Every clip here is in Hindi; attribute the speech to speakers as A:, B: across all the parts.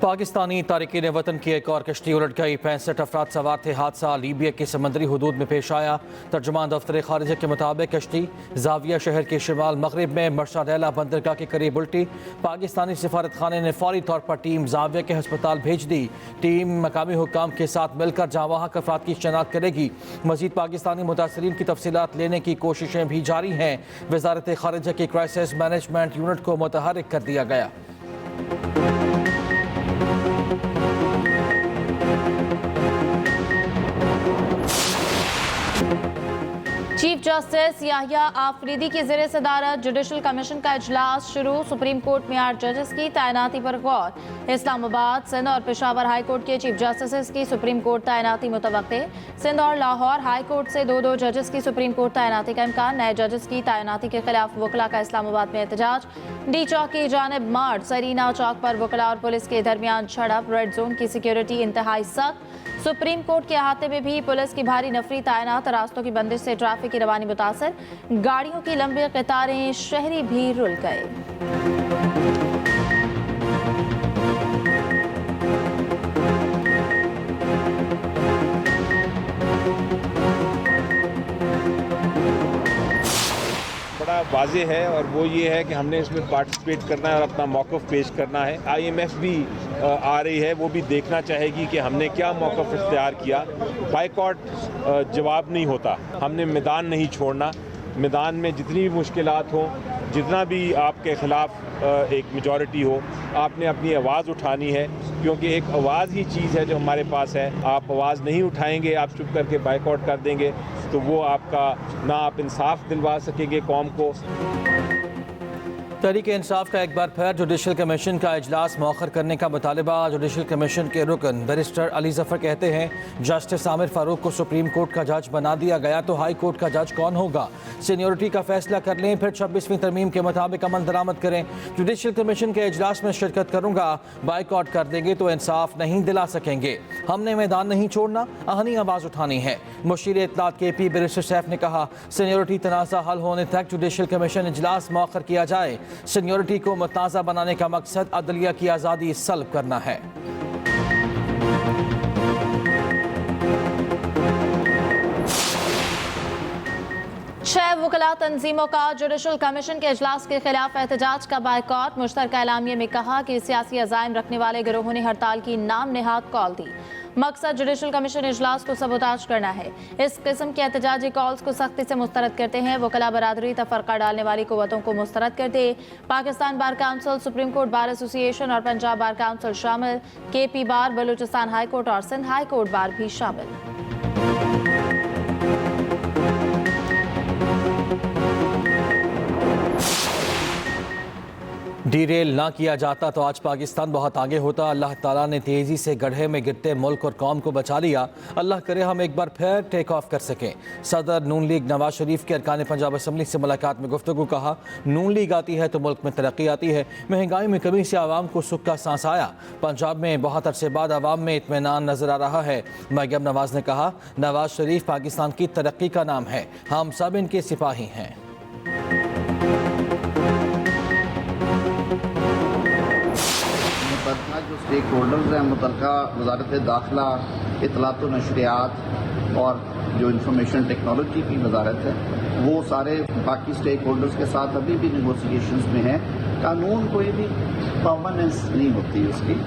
A: पाकिस्तानी तारिकीन वतन की एक और कश्ती उलट गई। 65 अफराद सवार थे। हादसा लीबिया की समंदरी हदूद में पेश आया। तर्जुमान दफ्तर खारिजा के मुताबिक कश्ती जाविया शहर के शिमाल मगरब में मर्साडेला बंदरगाह के करीब उल्टी। पाकिस्तानी सिफारत खाने ने फौरी तौर पर टीम जाविया के हस्पताल भेज दी। टीम मकामी हुक्काम के साथ मिलकर जहाँ वहाँ अफराद की शनाख्त करेगी। मजीद पाकिस्तानी मुतासरीन की तफसीलात लेने की कोशिशें भी जारी हैं। वजारत खारिजा की क्राइसिस मैनेजमेंट यूनिट को मुतहर्रिक कर दिया गया।
B: चीफ जस्टिस याहिया आफरीदी की ज़ेर सदारत जुडिशल कमीशन का इजलास शुरू। सुप्रीम कोर्ट में 8 जजेस की तैनाती पर गौर। इस्लामाबाद, सिंध और पेशावर हाई कोर्ट के चीफ जस्टिस की सुप्रीम कोर्ट तैनाती मुतवक्के। सिंध और लाहौर हाई कोर्ट से 2-2 जजेस की सुप्रीम कोर्ट तैनाती का इम्कान। नए जजेस की तैनाती के खिलाफ वकला का इस्लामाबाद में एहतजाज। डी चौक की जानिब मार्च। सरीना चौक पर वकला और पुलिस के दरमियान झड़प। रेड जोन की सिक्योरिटी इंतहाई सख्त। सुप्रीम कोर्ट के अहाते में भी पुलिस की भारी नफरी तैनात। रास्तों की बंदिश से ट्रैफिक की रवानी मुतासर। गाड़ियों की लंबी कतारें, शहरी भी रुल गए।
C: बड़ा वाज़ेह है और वो ये है कि हमने इसमें पार्टिसिपेट करना है और अपना मौक़िफ़ पेश करना है। IMF भी आ रही है, वो भी देखना चाहेगी कि हमने क्या मौक़िफ़ इख्तियार किया। बाइकॉट जवाब नहीं होता, हमने मैदान नहीं छोड़ना। मैदान में जितनी भी मुश्किलात हों, जितना भी आपके ख़िलाफ़ एक मेजॉरिटी हो, आपने अपनी आवाज़ उठानी है, क्योंकि एक आवाज़ ही चीज़ है जो हमारे पास है। आप आवाज़ नहीं उठाएंगे, आप चुप करके बाइकआउट कर देंगे, तो वो आपका ना आप इंसाफ दिलवा सकेंगे कौम को।
A: तहरीक इंसाफ का एक बार फिर जुडिशल कमीशन का इजलास मौखर करने का मुतालबा। जुडिशल कमीशन के रुकन बैरिस्टर अली जफर कहते हैं जस्टिस आमिर फारूक को सुप्रीम कोर्ट का जज बना दिया गया तो हाई कोर्ट का जज कौन होगा। सीनियोरिटी का फैसला कर लें, फिर 26वीं तरमीम के मुताबिक अमल दरामद करें। जुडिशल कमीशन के इजलास में शिरकत करूंगा, बाइकआउट कर देंगे तो इंसाफ नहीं दिला सकेंगे। हमने मैदान नहीं छोड़ना, आहनी आवाज़ उठानी है। मुशीर इत्तलात KP बैरिस्टर सैफ ने कहा सीनियोरिटी तनाज़ा हल होने तक जुडिशल कमीशन इजलास मौखर किया जाए। सीनियोरिटी को मुतनाज़ा बनाने का मकसद अदलिया की आज़ादी सल्ब करना है।
B: छह वकला तंजीमों का जुडिशल कमीशन के इजलास के खिलाफ एहतजाज का बायकॉट। मुश्तरका एलामिया में कहा कि सियासी अज़ाइम रखने वाले गिरोहों ने हड़ताल की नाम नेहाद कॉल दी। मकसद जुडिशल कमीशन इजलास को सबोताज करना है। इस किस्म के एहतजाजी कॉल्स को सख्ती से मुस्तरद करते हैं। वकला बरादरी तफरका डालने वाली कुव्वतों को मुस्तरद करते Pakistan bar council, supreme court bar association और पंजाब बार काउंसिल शामिल। KP बार, बलूचिस्तान हाई कोर्ट और सिंध हाई कोर्ट बार भी शामिल।
A: डीरेल ना किया जाता तो आज पाकिस्तान बहुत आगे होता। अल्लाह ताला ने तेज़ी से गड्ढे में गिरते मुल्क और कौम को बचा लिया। अल्लाह करे हम एक बार फिर टेक ऑफ कर सकें। सदर नून लीग नवाज शरीफ के अरकान पंजाब असम्बली से मुलाकात में गुफ्तगू। कहा नून लीग आती है तो मुल्क में तरक्की आती है। महंगाई में कमी से आवाम को सुख का सांस आया। पंजाब में बहुत अरसे बाद आवाम में इत्मीनान नजर आ रहा है। मरियम नवाज ने कहा नवाज शरीफ पाकिस्तान की तरक्की का नाम है, हम सब इनके सिपाही हैं।
D: जो स्टेक होल्डर्स हैं, मुतलका वजारत दाखिला, इत्तलात व नशरियात और जो इंफॉर्मेशन टेक्नोलॉजी की वजारत है, वो सारे बाकी स्टेक होल्डर्स के साथ अभी भी निगोसिएशंस में हैं। कानून कोई भी परमानेंस नहीं होती उसकी,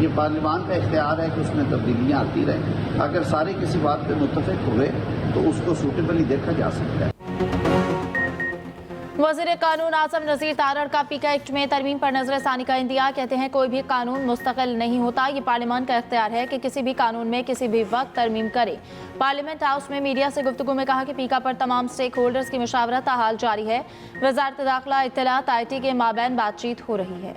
D: ये पार्लियामान का इख्तियार है कि उसमें तब्दीलियाँ आती रहें। अगर सारे किसी बात पर मुत्तफिक हुए तो उसको सूटेबली देखा जा सकता है।
B: वज़ीर कानून आज़म नज़ीर तारड़ का पीका एक्ट में तरमीम पर नजरसानी का इंदिया। कहते हैं कोई भी कानून मुस्तकिल नहीं होता, ये पार्लियामान का इख्तियार है कि किसी भी कानून में किसी भी वक्त तरमीम करे। पार्लियामेंट हाउस में मीडिया से गुफ्तगू में कहा कि पीका पर तमाम स्टेक होल्डर्स की मुशावरत हाल जारी है। वज़ारत दाखिला, इत्तलात, IT के माबैन बातचीत हो रही है।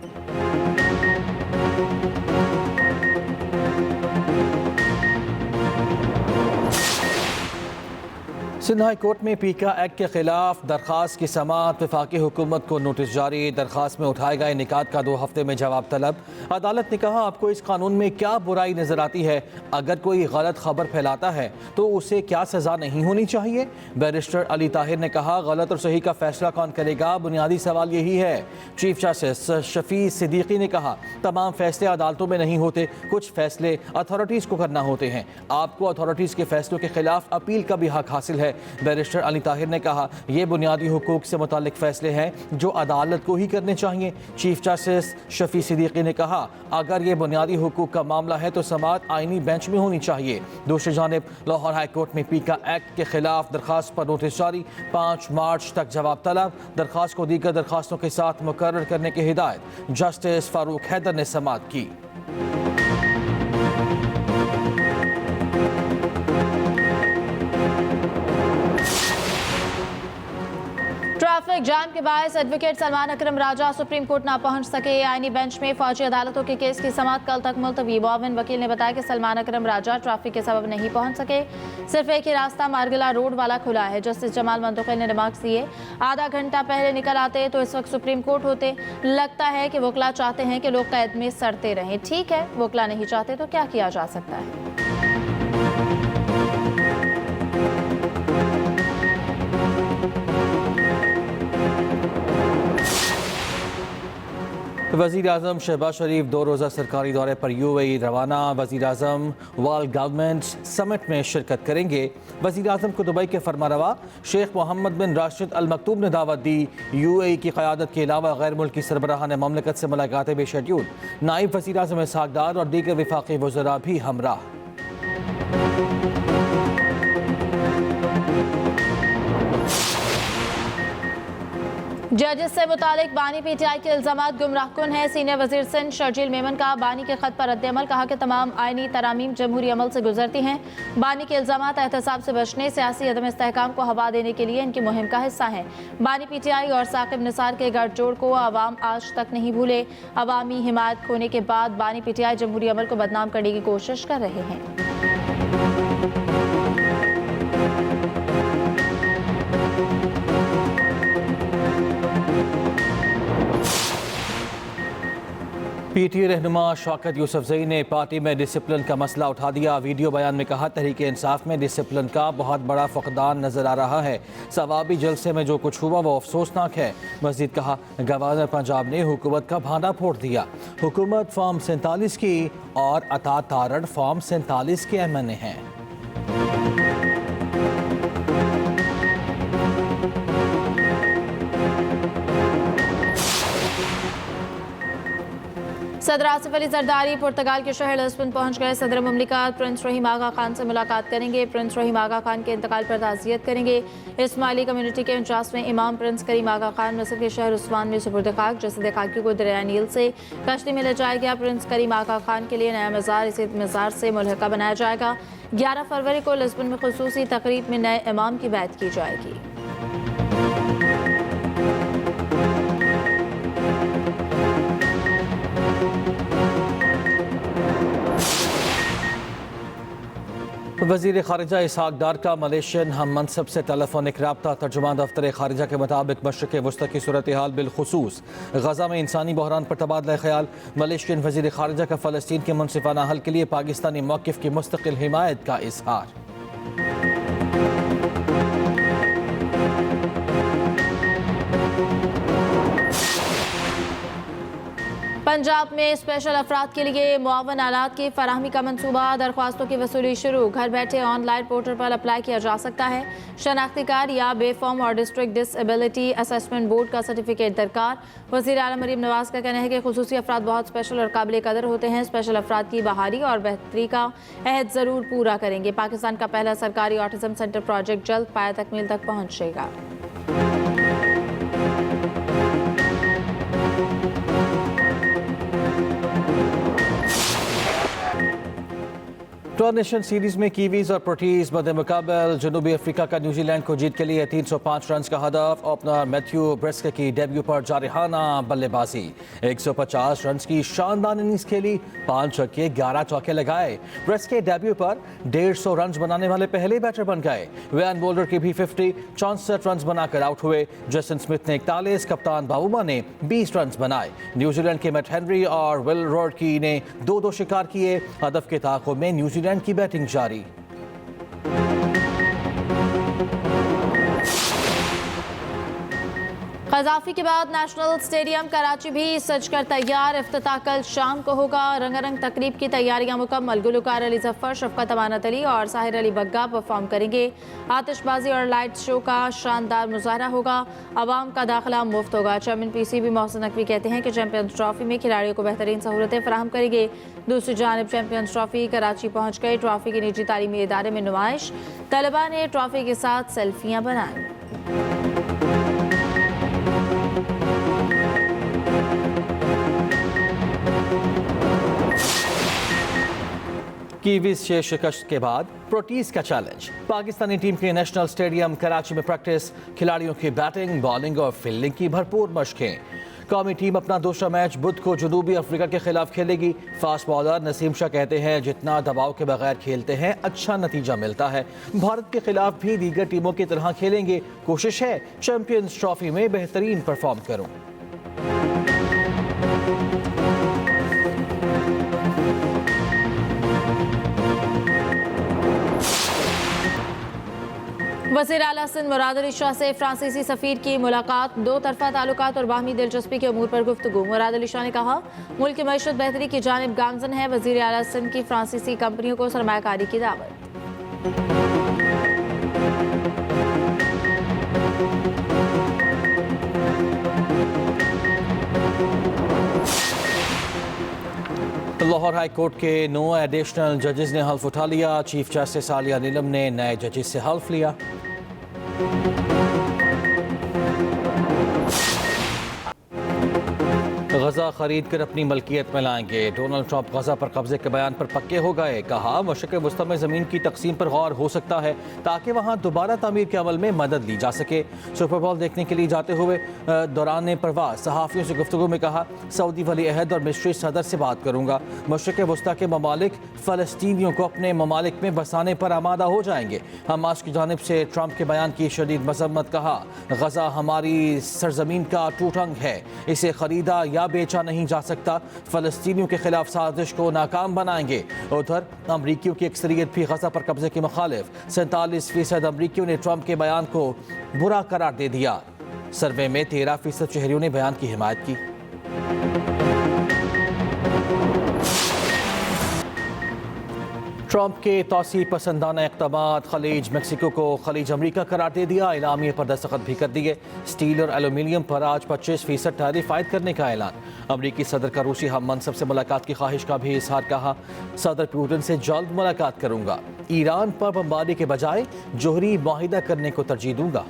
A: सिंध हाई कोर्ट में पीका एक्ट के खिलाफ दरखास्त की समाअत। वफाकी हुकूमत को नोटिस जारी। दरखास्त में उठाए गए निकात का 2 हफ्ते में जवाब तलब। अदालत ने कहा, आपको इस कानून में क्या बुराई नजर आती है? अगर कोई गलत खबर फैलाता है तो उसे क्या सजा नहीं होनी चाहिए? बैरिस्टर अली ताहिर ने कहा, गलत और सही का फैसला कौन करेगा? बुनियादी सवाल यही है। चीफ जस्टिस शफी सिद्दीकी ने कहा, तमाम फैसले अदालतों में नहीं होते, कुछ फैसले अथॉरिटीज़ को करना होते हैं। आपको अथॉरिटीज़ के फैसलों के खिलाफ अपील का भी हक हासिल है। बैरिस्टर अली ताहिर ने कहा, ये बुनियादी हुकूक से मुतालिक फैसले हैं जो अदालत को ही करने चाहिए। चीफ जस्टिस शफी सिद्दीकी ने कहा, अगर ये बुनियादी हुकूक का मामला है तो समाअत आईनी बेंच में होनी चाहिए। दूसरी जानिब लाहौर हाई कोर्ट में पीका एक्ट के खिलाफ दरखास्त पर नोटिस जारी। 5 मार्च तक जवाब तलब। दरखास्त को दीगर दरखास्तों के साथ मुकर्रर करने की हिदायत जस्टिस फारूक हैदर ने समाअत की।
B: ट्रैफिक जाम के बायस एडवोकेट सलमान अकरम राजा सुप्रीम कोर्ट ना पहुंच सके। आईनी बेंच में फौजी अदालतों के केस की समाअत कल तक मुलतवी। मुआविन वकील ने बताया कि सलमान अकरम राजा ट्रैफिक के सबब नहीं पहुंच सके। सिर्फ एक ही रास्ता मारगला रोड वाला खुला है। जस्टिस जमाल मंतुकिल ने रिमार्क्स दिए, आधा घंटा पहले निकल आते तो इस वक्त सुप्रीम कोर्ट होते। लगता है कि वकला चाहते हैं कि लोग कैद में सड़ते रहें। ठीक है, वकला नहीं चाहते तो क्या किया जा सकता है?
A: वज़ीर आज़म शहबाज शरीफ 2 रोज़ा सरकारी दौरे पर UAE रवाना। वज़ीर आज़म वर्ल्ड गवर्नमेंट समिट में शिरकत करेंगे। वज़ीर आज़म को दुबई के फरमारवा शेख मोहम्मद बिन राशिद अल मकतूम ने दावत दी। UAE की क़यादत के अलावा गैर मुल्की सरबराहान ममलकत से मुलाकातें भी शेड्यूल। नायब वज़ीर आज़म इसहाक़ डार और दीगर वफाकी वज़रा भी हमराह।
B: जजेस से मुतालिक बानी PTI के इल्जामात गुमराहकुन है। सीनियर वजीर सिंध शर्जील मेमन का बानी के खत पर रद्द-ए-अमल। कहा कि तमाम आईनी तरामीम जमहूरी अमल से गुजरती हैं। बानी के इल्जामात एहतसाब से बचने, सियासी अदम इस्तेहकाम को हवा देने के लिए इनकी मुहिम का हिस्सा हैं। बानी PTI और साकिब निसार के गठजोड़ को अवाम आज तक नहीं भूले। अवामी हिमायत खोने के बाद बानी PTI जमहूरी अमल को बदनाम करने की कोशिश कर रहे हैं।
A: PTA रहनुमा शौकत यूसुफजई ने पार्टी में डिसिप्लिन का मसला उठा दिया। वीडियो बयान में कहा, तहरीक इंसाफ में डिसिप्लिन का बहुत बड़ा फुकदान नजर आ रहा है। सवाबी जलसे में जो कुछ हुआ वो अफसोसनाक है। मज़ीद कहा, गवर्नर पंजाब ने हुकूमत का भांडा फोड़ दिया। हुकूमत फॉर्म 47 की और अता तारड़ फॉर्म 47 के MNA हैं।
B: सदर आसिफ अली जरदारी पुर्तगाल के शहर लिस्बन पहुंच गए। सदर मुमलिकत प्रिंस रहीम आगा खान से मुलाकात करेंगे। प्रिंस रहीम आगा खान के इंतकाल पर ताज़ियत करेंगे। इस्माइली कम्युनिटी के 49वें इमाम प्रिंस करीम आगा खान मिस्र के शहर उस्मान में सुपुर्द खाक। जसद खाकी को दरिया नील से कश्ती में ले जाया गया। प्रिंस करीम आगा खान के लिए नया मज़ार इसी मज़ार से मुल्हका बनाया जाएगा। 11 फरवरी को लिस्बन में खुसूसी तकरीब में नए इमाम की बैत की जाएगी।
A: वज़ीर ख़ारिजा इसहाक़ डार का मलेशियन हम मनसब से टेलीफोनिक रब्ता। तर्जुमान दफ्तर ख़ारिजा के मुताबिक मशरिक़ वस्ती की सूरत हाल बिलखुसूस गज़ा में इंसानी बहरान पर तबादला ख्याल। मलेशियन वज़ीर ख़ारिजा का फ़लस्तीन के मुनसिफ़ाना हल के लिए पाकिस्तानी मौक़िफ़ की मुस्तक़िल हिमायत का इज़हार।
B: पंजाब में स्पेशल अफराद के लिए मुआवन आलात की फराहमी का मनसूबा। दरख्वास्तों की वसूली शुरू। घर बैठे ऑनलाइन पोर्टल पर अप्लाई किया जा सकता है। शनाख्ती कार्ड या बेफॉर्म और डिस्ट्रिक्ट डिसएबिलिटी असेसमेंट बोर्ड का सर्टिफिकेट दरकार। वज़ीर आलम मरीम नवाज का कहना है कि खुसूसी अफराद बहुत स्पेशल और काबिल कदर होते हैं। स्पेशल अफराद की बहाली और बेहतरी का अहद ज़रूर पूरा करेंगे। पाकिस्तान का पहला सरकारी ऑटिज़म सेंटर प्रोजेक्ट जल्द पाया तकमील तक पहुँचेगा।
A: 12 नेशन सीरीज में कीवीज और प्रोटीज बदमुकाबल। जनूबी अफ्रीका का न्यूजीलैंड को जीत के लिए 305 रन का हदफ। ओपनर मैथ्यू ब्रेस्के की डेब्यू पर जारहाना बल्लेबाजी। 150 रन की शानदार इनिंग्स खेली, 5 छक्के 11 चौके लगाए। ब्रेस्के डेब्यू पर 150 रन बनाने वाले पहले बैटर बन गए। वैन बोल्डर की भी 50, 64 रन बनाकर आउट हुए। जेसन स्मिथ ने 41, कप्तान बाबूमा ने 20 रन बनाए। न्यूजीलैंड के मैट हेनरी और विल रोडकी ने 2-2 शिकार किए। हदफ के ताक़ुब में न्यूजीलैंड की बैटिंग जारी।
B: कज़ाफी के बाद नेशनल स्टेडियम कराची भी सजकर तैयार। इफ्तिताह कल शाम को होगा। रंगारंग तकरीब की तैयारियां मुकम्मल। गुलकार अली जफ़र, शफ़क़त अमानत अली और साहिर अली बग्गा परफॉर्म करेंगे। आतिशबाजी और लाइट शो का शानदार मुजाहरा होगा। आवाम का दाखिला मुफ्त होगा। चेयरमैन PCB मोहसिन नकवी कहते हैं कि चैंपियंस ट्रॉफी में खिलाड़ियों को बेहतरीन सहूलतें फराहम करेंगे। दूसरी जानिब चैंपियंस ट्रॉफी कराची पहुँच गई। ट्रॉफी की निजी तालीमी इदारे में नुमाइश। तलबा ने ट्रॉफी के साथ सेल्फियाँ बनाई।
A: कीवीज से शिकस्त के बाद प्रोटीज का चैलेंज। पाकिस्तानी टीम के नेशनल स्टेडियम कराची में प्रैक्टिस। खिलाड़ियों की बैटिंग, बॉलिंग और फील्डिंग की भरपूर मशकें। कौमी टीम अपना दूसरा मैच बुध को जनूबी अफ्रीका के खिलाफ खेलेगी। फास्ट बॉलर नसीम शाह कहते हैं, जितना दबाव के बगैर खेलते हैं अच्छा नतीजा मिलता है। भारत के खिलाफ भी दीगर टीमों की तरह खेलेंगे। कोशिश है चैंपियंस ट्रॉफी में बेहतरीन परफॉर्म करूं।
B: वज़ीर आला सिंध मुराद अली शाह से फ्रांसीसी सफ़ीर की मुलाकात। 2 तरफ़ा ताल्लुकात और बाहमी दिलचस्पी के अमूर पर गुफ्तगू। मुराद अली शाह ने कहा, मुल्क की मईशत बेहतरी की जानिब गामजन है। वज़ीर आला सिंध की फ्रांसीसी कंपनियों को सरमायाकारी की दावत।
A: लाहौर हाई कोर्ट के 9 एडिशनल जजेस ने हल्फ उठा लिया। चीफ जस्टिस आलिया नीलम ने नए जजेस से हल्फ लिया। गजा खरीद कर अपनी मलकियत में लाएंगे। डोनाल्ड ट्रंप गजा पर कब्जे के बयान पर पक्के हो गए। कहा, मशरिक़ वस्ती में ज़मीन की तकसीम पर गौर हो सकता है ताकि वहाँ दोबारा तामीर के अमल में मदद ली जा सके। सुपर बॉल देखने के लिए जाते हुए दौरान परवाज़ सहाफ़ियों से गुफ्तगू में कहा, सऊदी वली अहद और मिस्री सदर से बात करूँगा। मशरिक़ वस्ती के ममालिक फ़लस्तीनियों को अपने ममालिक में बसाने पर आमादा हो जाएंगे। हमास की जानिब से ट्रंप के बयान की शदीद मज़म्मत। कहा, गजा हमारी सरजमीन का टूट अंग है, इसे खरीदा या बेचा नहीं जा सकता। फ़लस्तीनियों के खिलाफ साजिश को नाकाम बनाएंगे। उधर अमरीकियों की अक्सरियत भी गजा पर कब्जे के मुखालिफ। 47% अमरीकियों ने ट्रंप के बयान को बुरा करार दे दिया। सर्वे में 13% शहरियों ने बयान की हिमायत की। ट्रंप के तौसी पसंदाना इक़दामात खलीज मेक्सिको को खलीज अमरीका करार दे दिया। एलामिये पर दस्तखत भी कर दिए। स्टील और एल्यूमिनियम पर आज 25% टैरिफ आयद करने का ऐलान। अमरीकी सदर का रूसी हम मनसब से मुलाकात की ख्वाहिश का भी इजहार। कहा, सदर पुतिन से जल्द मुलाकात करूंगा। ईरान पर बमबारी के बजाय जोहरी मुआहिदा करने को तरजीह दूंगा।